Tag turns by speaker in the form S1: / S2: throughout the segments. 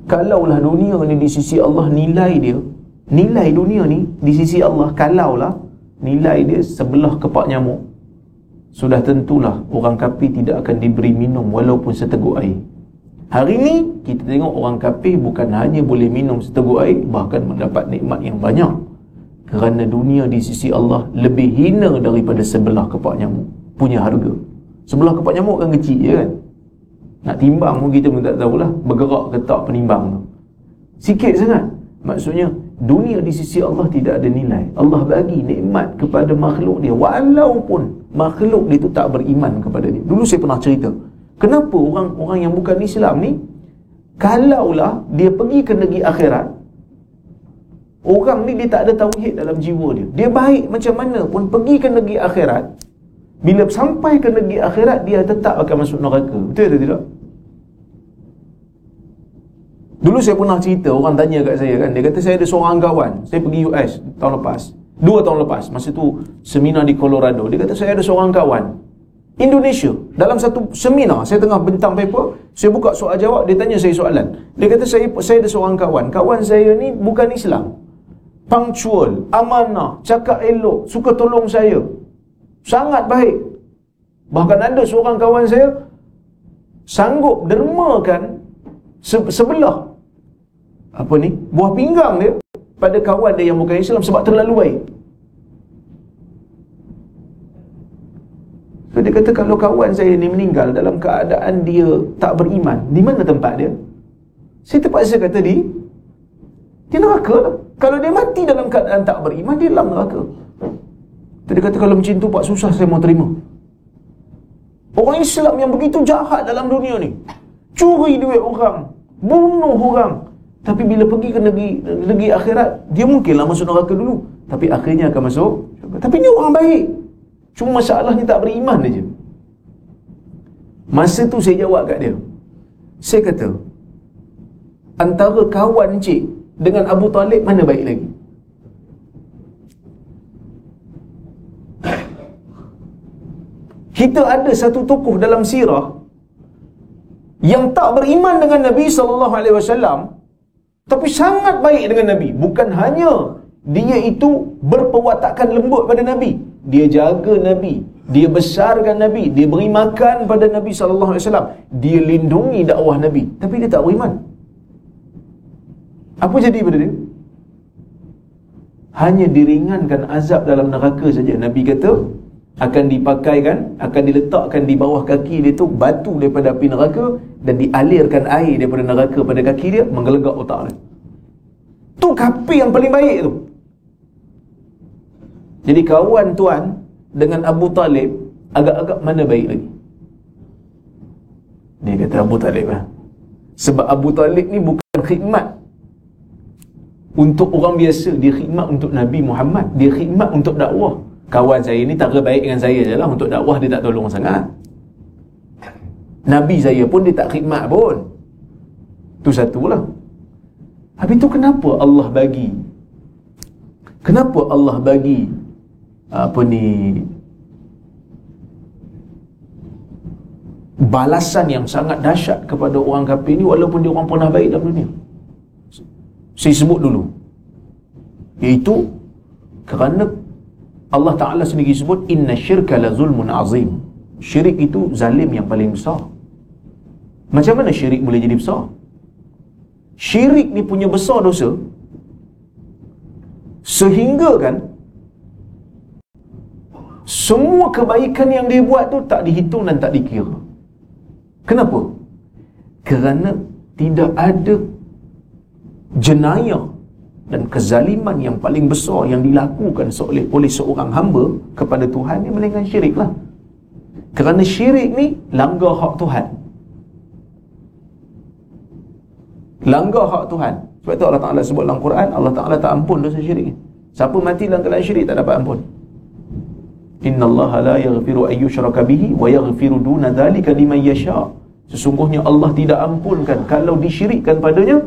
S1: Kalaulah dunia ni di sisi Allah, nilai dunia ni di sisi Allah, kalaulah nilai dia sebelah kepak nyamuk, sudah tentulah orang kafir tidak akan diberi minum walaupun seteguk air. Hari ni kita tengok orang kafir bukan hanya boleh minum seteguk air, bahkan mendapat nikmat yang banyak, kerana dunia di sisi Allah lebih hina daripada sebelah kepak nyamuk punya harga. Sebelah kepak nyamuk kan kecil je kan, nak timbang pun kita pun tak tahulah bergerak ke tak penimbang tu, sikit sangat. Maksudnya dunia di sisi Allah tidak ada nilai. Allah bagi nikmat kepada makhluk dia walaupun makhluk dia tu tak beriman kepada dia. Dulu saya pernah cerita, kenapa orang yang bukan Islam ni, kalaulah dia pergi ke negeri akhirat, orang ni dia tak ada tauhid dalam jiwa dia, dia baik macam mana pun pergi ke negeri akhirat, bila sampai ke negeri akhirat dia tetap akan masuk neraka. Betul atau tidak? Dulu saya pernah cerita, orang tanya kat saya kan, dia kata saya ada seorang kawan, saya pergi US tahun lepas, 2 tahun lepas, masa tu seminar di Colorado. Dia kata saya ada seorang kawan Indonesia, dalam satu seminar, saya tengah bentang paper, saya buka soal jawab, dia tanya saya soalan. Dia kata saya ada seorang kawan saya ni bukan Islam, punctual, amanah, cakap elok, suka tolong saya, sangat baik. Bahkan ada seorang kawan saya sanggup dermakan sebelah buah pinggang dia pada kawan dia yang bukan Islam sebab terlalu baik. So dia kata kalau kawan saya ni meninggal dalam keadaan dia tak beriman, di mana tempat dia? Saya terpaksa kata di neraka lah. Kalau dia mati dalam keadaan tak beriman, dia dalam neraka. So dia kata kalau macam tu Pak, susah saya mau terima. Orang Islam yang begitu jahat dalam dunia ni, curi duit orang, bunuh orang, tapi bila pergi ke negeri akhirat, dia mungkinlah masuk neraka dulu, tapi akhirnya akan masuk syurga. Tapi ni orang baik, cuma masalahnya tak beriman aja. Masa tu saya jawab kat dia, saya kata antara kawan cik dengan Abu Talib mana baik lagi? Kita ada satu tokoh dalam sirah yang tak beriman dengan Nabi SAW, tapi sangat baik dengan Nabi. Bukan hanya dia itu berperwatakan lembut pada Nabi, dia jaga Nabi, dia besarkan Nabi, dia beri makan pada Nabi SAW, dia lindungi dakwah Nabi, tapi dia tak beriman. Apa jadi pada dia? Hanya diringankan azab dalam neraka saja. Nabi kata akan dipakaikan, akan diletakkan di bawah kaki dia tu batu daripada api neraka, dan dialirkan air daripada neraka pada kaki dia, menggelegak otak dia. Tu kafir yang paling baik tu. Jadi kawan tuan dengan Abu Talib, agak-agak mana baik lagi? Dia kata Abu Talib lah. Sebab Abu Talib ni bukan khidmat untuk orang biasa, dia khidmat untuk Nabi Muhammad, dia khidmat untuk dakwah. Kawan saya ni tak baik dengan saya je lah, untuk dakwah dia tak tolong sangat. Nabi saya pun dia tak khidmat pun. Tu satulah. Habis tu kenapa Allah bagi balasan yang sangat dahsyat kepada orang kafir ni walaupun dia orang pernah baik dalam dunia? Saya sebut dulu, iaitu kerana Allah Ta'ala sendiri sebut inna syirka la zulmun azim. Syirik itu zalim yang paling besar. Macam mana syirik boleh jadi besar? Syirik ni punya besar dosa sehingga kan semua kebaikan yang dia buat tu tak dihitung dan tak dikira. Kenapa? Kerana tidak ada jenayah dan kezaliman yang paling besar yang dilakukan oleh seorang hamba kepada Tuhan ni melainkan syirik lah. Kerana syirik ni langgar hak Tuhan. Langgar hak Tuhan. Sebab tu Allah Ta'ala sebut dalam Quran, Allah Ta'ala tak ampun dosa syirik. Siapa mati dalam keadaan syirik tak dapat ampun. Innallaha la yaghfiru an yushraka bihi wa yaghfiru duna dzalika liman yasha. Sesungguhnya Allah tidak ampunkan kalau disyirikkan padanya,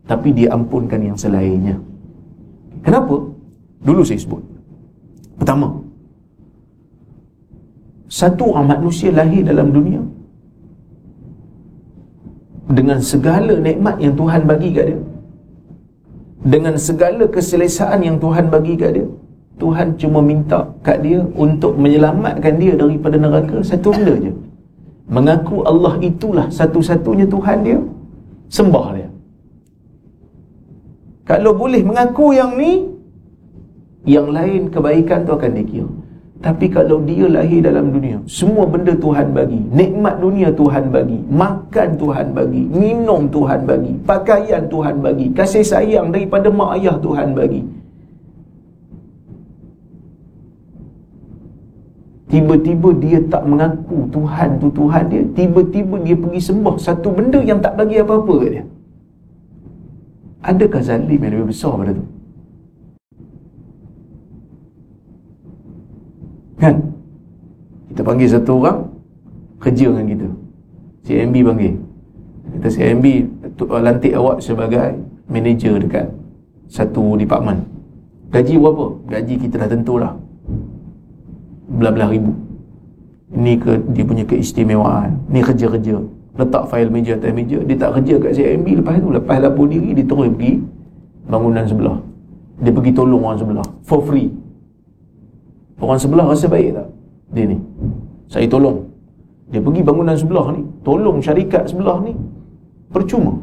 S1: tapi dia ampunkan yang selainnya. Kenapa? Dulu saya sebut. Pertama, satu orang manusia lahir dalam dunia dengan segala nikmat yang Tuhan bagi kat dia, dengan segala keselesaan yang Tuhan bagi kat dia, Tuhan cuma minta kat dia untuk menyelamatkan dia daripada neraka. Satu benda je, mengaku Allah itulah satu-satunya Tuhan dia, sembah dia. Kalau boleh mengaku yang ni, yang lain kebaikan tu akan dikira. Tapi kalau dia lahir dalam dunia, semua benda Tuhan bagi, nikmat dunia Tuhan bagi, makan Tuhan bagi, minum Tuhan bagi, pakaian Tuhan bagi, kasih sayang daripada mak ayah Tuhan bagi, tiba-tiba dia tak mengaku Tuhan tu Tuhan dia, tiba-tiba dia pergi sembah satu benda yang tak bagi apa-apa kat dia. Adakah zalim yang lebih besar pada tu? Kan? Kita panggil satu orang kerja dengan kita, CMB panggil, kata CMB lantik awak sebagai manager dekat satu department. Gaji berapa? Gaji kita dah tentulah belah-belah ribu. Ni ke dia punya keistimewaan, ni kerja-kerja, letak fail meja atas meja. Dia tak kerja kat CMB, lepas lapor diri, dia terus pergi bangunan sebelah, dia pergi tolong orang sebelah for free. Orang sebelah rasa baik tak? Dia ni, saya tolong. Dia pergi bangunan sebelah ni, tolong syarikat sebelah ni, percuma.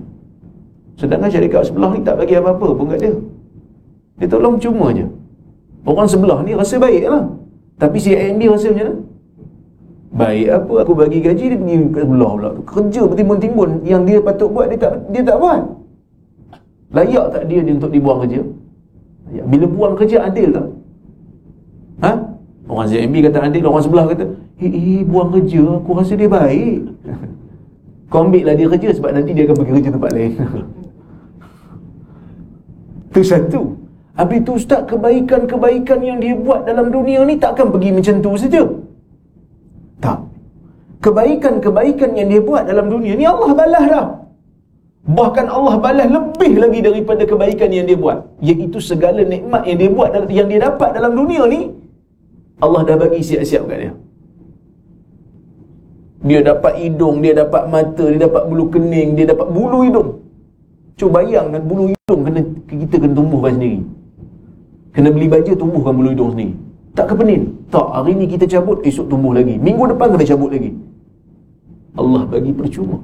S1: Sedangkan syarikat sebelah ni tak bagi apa-apa pun kat dia. Dia tolong cuma je. Orang sebelah ni rasa baik lah, tapi si AMB rasa macam mana? Baik apa, aku bagi gaji, dia pergi kat sebelah pula tu, kerja bertimbun-timbun. Yang dia patut buat, dia tak buat. Layak tak dia untuk dibuang kerja? Bila buang kerja, adil tak? Ha? Orang ZMB kata adil, orang sebelah kata buang kerja, aku rasa dia baik. Kau ambil lah dia kerja, sebab nanti dia akan pergi kerja tempat lain. Tu satu. Habis tu ustaz, kebaikan-kebaikan yang dia buat dalam dunia ni takkan pergi macam tu saja. Tak. Kebaikan-kebaikan yang dia buat dalam dunia ni Allah balas dah. Bahkan Allah balas lebih lagi daripada kebaikan yang dia buat, iaitu segala nikmat yang dia buat, yang dia dapat dalam dunia ni, Allah dah bagi siap-siap kat dia. Dia dapat hidung, dia dapat mata, dia dapat bulu kening, dia dapat bulu hidung. Cuba bayangkan, bulu hidung kita kena tumbuhkan sendiri. Kena beli baju, tumbuhkan bulu hidung sendiri. Tak ke penin? Tak, hari ni kita cabut, esok tumbuh lagi, minggu depan kena cabut lagi. Allah bagi percuma.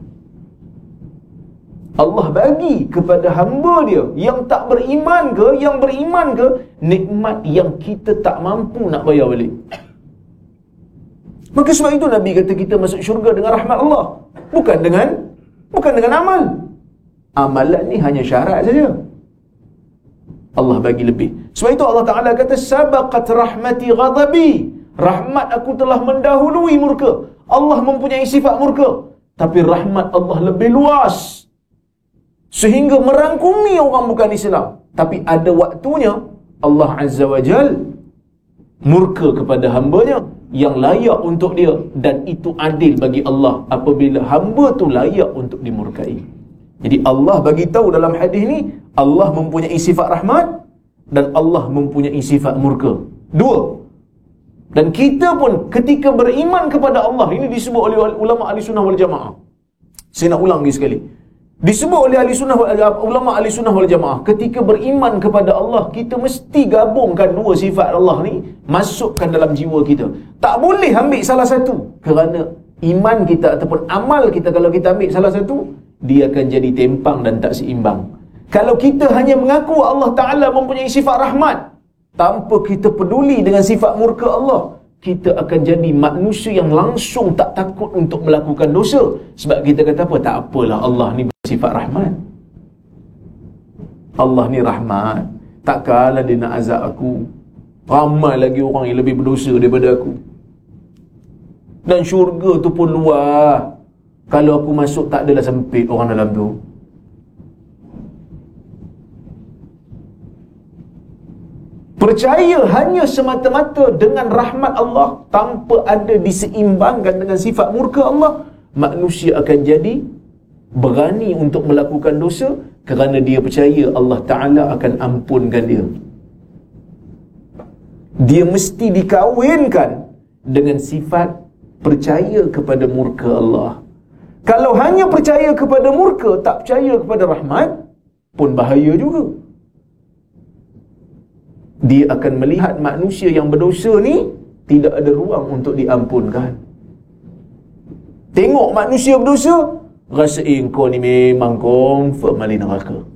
S1: Allah bagi kepada hamba dia yang tak beriman ke, yang beriman ke, nikmat yang kita tak mampu nak bayar balik. Maka sebab itu Nabi kata kita masuk syurga dengan rahmat Allah, bukan dengan amal. Amalan ni hanya syarat saja. Allah bagi lebih. Sebab itu Allah Ta'ala kata sabaqat rahmati ghadabi, rahmat aku telah mendahului murka. Allah mempunyai sifat murka, tapi rahmat Allah lebih luas sehingga merangkumi orang bukan Islam. Tapi ada waktunya Allah Azza wa Jal murka kepada hambanya yang layak untuk dia, dan itu adil bagi Allah apabila hamba tu layak untuk dimurkai. Jadi Allah bagi tahu dalam hadis ni, Allah mempunyai sifat rahmat dan Allah mempunyai sifat murka. Dua. Dan kita pun ketika beriman kepada Allah, ini disebut oleh ulama ahli sunnah wal jamaah. Saya nak ulang lagi sekali. Disebut oleh ulama ahli sunnah wal jamaah, ketika beriman kepada Allah, kita mesti gabungkan dua sifat Allah ni, masukkan dalam jiwa kita. Tak boleh ambil salah satu, kerana iman kita ataupun amal kita, kalau kita ambil salah satu, dia akan jadi tempang dan tak seimbang. Kalau kita hanya mengaku Allah Ta'ala mempunyai sifat rahmat, tanpa kita peduli dengan sifat murka Allah, kita akan jadi manusia yang langsung tak takut untuk melakukan dosa. Sebab kita kata apa? Tak apalah, Allah ni bersifat rahmat. Allah ni rahmat, takkanlah dia nak azab aku. Ramai lagi orang yang lebih berdosa daripada aku, dan syurga tu pun luas. Kalau aku masuk, tak adalah sempit orang dalam tu. Percaya hanya semata-mata dengan rahmat Allah tanpa ada diseimbangkan dengan sifat murka Allah, manusia akan jadi berani untuk melakukan dosa kerana dia percaya Allah Ta'ala akan ampunkan dia. Dia mesti dikawinkan dengan sifat percaya kepada murka Allah. Kalau hanya percaya kepada murka, tak percaya kepada rahmat, pun bahaya juga. Dia akan melihat manusia yang berdosa ni tidak ada ruang untuk diampunkan. Tengok manusia berdosa, rasa kau ni memang confirm ahli neraka.